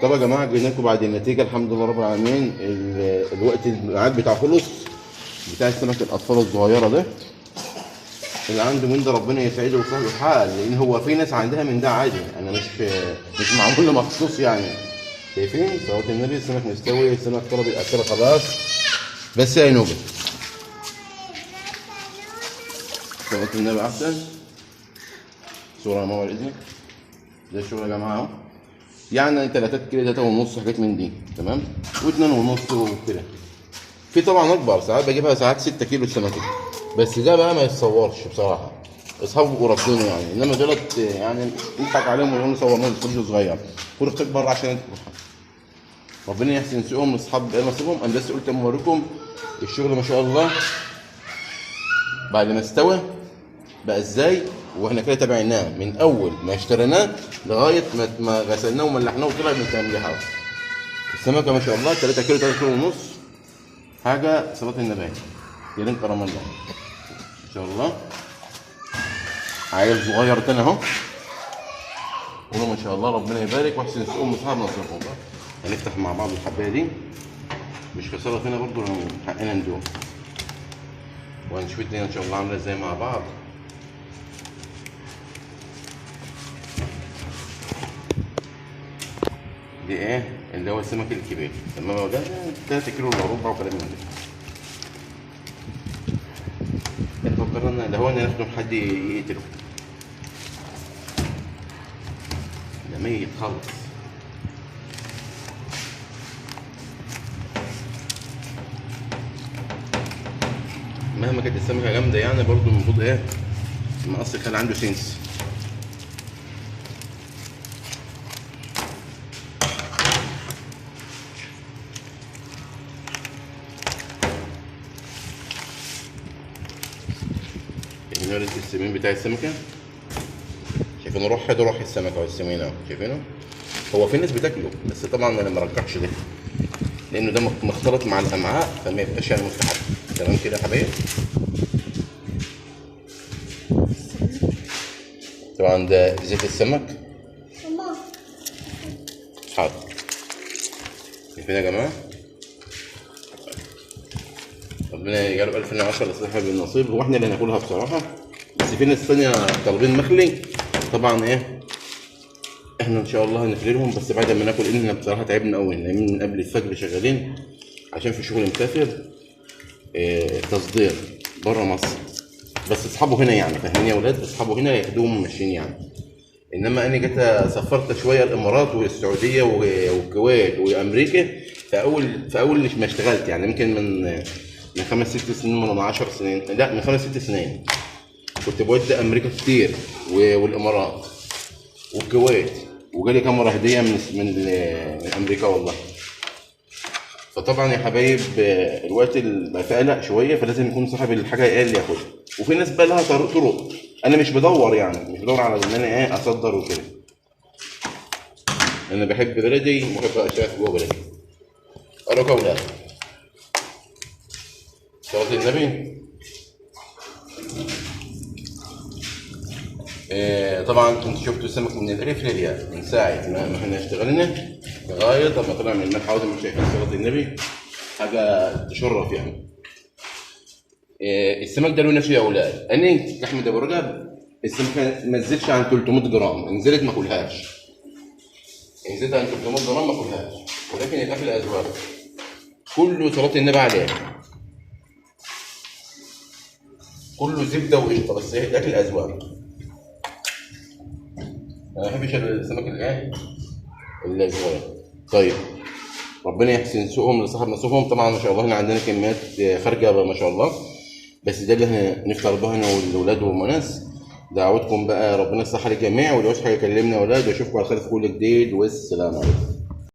طب يا جماعه جينا لكم بعد النتيجه الحمد لله رب العالمين. الوقت الميعاد بتاع خلص بتاع السمك الاطفال الصغيره ده اللي عنده من ده ربنا يسعده ويصلح له الحال، لان هو في ناس عندها من ده عادي. انا مش معمول له مخصوص يعني. شايفين صلاه النبي السمك مستوي، السمك طلب الاكل خلاص بس يا نوبه. صلاه النبي احسن صوره يا ماما باذنك. ده الشغل يا جماعه اهو، يعني 3 كيلو 3 ونص حاجات من دي تمام، و2 ونص وكده. في طبعا اكبر ساعات بجيبها ساعات 6 كيلو السمكه، بس ده بقى ما يتصورش بصراحه. اصحابه وربنا يعني، انما دولت يعني نضحك عليهم ونقول نصور لهم فيديو صغير ورقتك بره عشان ربنا يحسن سوقهم لاصحاب نصيبهم. انا بس قلت اما اوريكم الشغل ما شاء الله بعد ما استوى بقى ازاي، واحنا كده تابعناه من اول ما اشتريناه لغايه ما غسلناه وملحناه وطلع من تمليحه. السمكه ما شاء الله 3 كيلو 3 كيلو ونص حاجه صلاه النبات يا ريت كرم الله ان شاء الله. عيل صغير تاني اهو، قولوا ما شاء الله ربنا يبارك واحسن سوقهم لاصحاب نصيبهم بقى. هنفتح مع بعض الحبايه دي مش خساره فينا برضه، حقنا ندوق وهنشوف الدنيا ان شاء الله عامله ازاي مع بعض. دي ايه اللي هو السمك الكبير تمام يا ولاد، 3 كيلو الا ربع وكلام من ده. فكرنا اللي هو ان ناخده حد يقتله ده ميت خالص. مهما كانت السمكه جامده يعني برضه المفروض ايه المقص كان عنده سنس. هنا السمين بتاع السمكه شايفينه روح ده روح السمكه والسمين اهو شايفينه. هو في ناس بتاكله بس طبعا انا ما رجحش ده لانه ده مختلط مع الامعاء فما يبقاش يعني مستحب. تمام كده يا حبايبي. طبعا ده زيت السمك حاضر. شايفين يا جماعه ربنا يجعله الف من 10 لصاحب النصيب، واحنا اللي هناكلها بصراحه. بس في ناس ثانيه طالبين مخلي طبعا ايه احنا ان شاء الله هنخلي لهم بس بعد ما ناكل. اننا بصراحه تعبنا قوي نايمين من قبل الفجر شغالين عشان في شغل مسافر تصدير بره مصر، بس اصحابه هنا يعني فاهمين يا ولاد، اصحابه هنا ياخدوهم ماشيين يعني. انما انا جيت سافرت شويه الامارات والسعوديه والكويت وامريكا في اول ما اشتغلت يعني يمكن من 5 6 سنين من 10 سنين، لا من 5 6 سنين كنت بودي امريكا كتير والامارات والكويت، وجالي كاميرا هديه من امريكا والله. فطبعا يا حبايب الوقت بقى فيه قلق شويه فلازم يكون صاحب الحاجه ايه اللي ياخدها. وفي ناس بقى لها طرق انا مش بدور يعني مش بدور على ان انا ايه اصدر وكده. انا بحب بلدي وبحب اشتغل جوه بلدي. قالوا كولا صلاة النبي. طبعا انتوا شفتوا السمك من الالف للياء من ساعه ما احنا اشتغلنا لغايه ما طلع من الملح عاوز مش شايفين صلاة النبي حاجه تشرف يعني. السمك ده له نفسه يا اولاد. انا احمد ابو رجب السمكه ما تزيدش عن 300 جرام، نزلت ما اكلهاش. نزلت عن 300 جرام ما اكلهاش، ولكن الاكل اذواق كله صلاة النبي عليه، كله زبده وقشطه بس هي الاكل اذواق. انا ما بحبش السمك الايه الصغير. طيب ربنا يحسن سوقهم لصاحب نصيبهم. طبعا ما شاء الله احنا عندنا كميات خارجه ما شاء الله، بس ده اللي هنفطر به انا والاولاد والناس. دعوتكم بقى ربنا يصلح للجميع، ولو عاوز حاجه كلمنا يا اولاد واشوفكم على خير في كل جديد والسلام عليكم.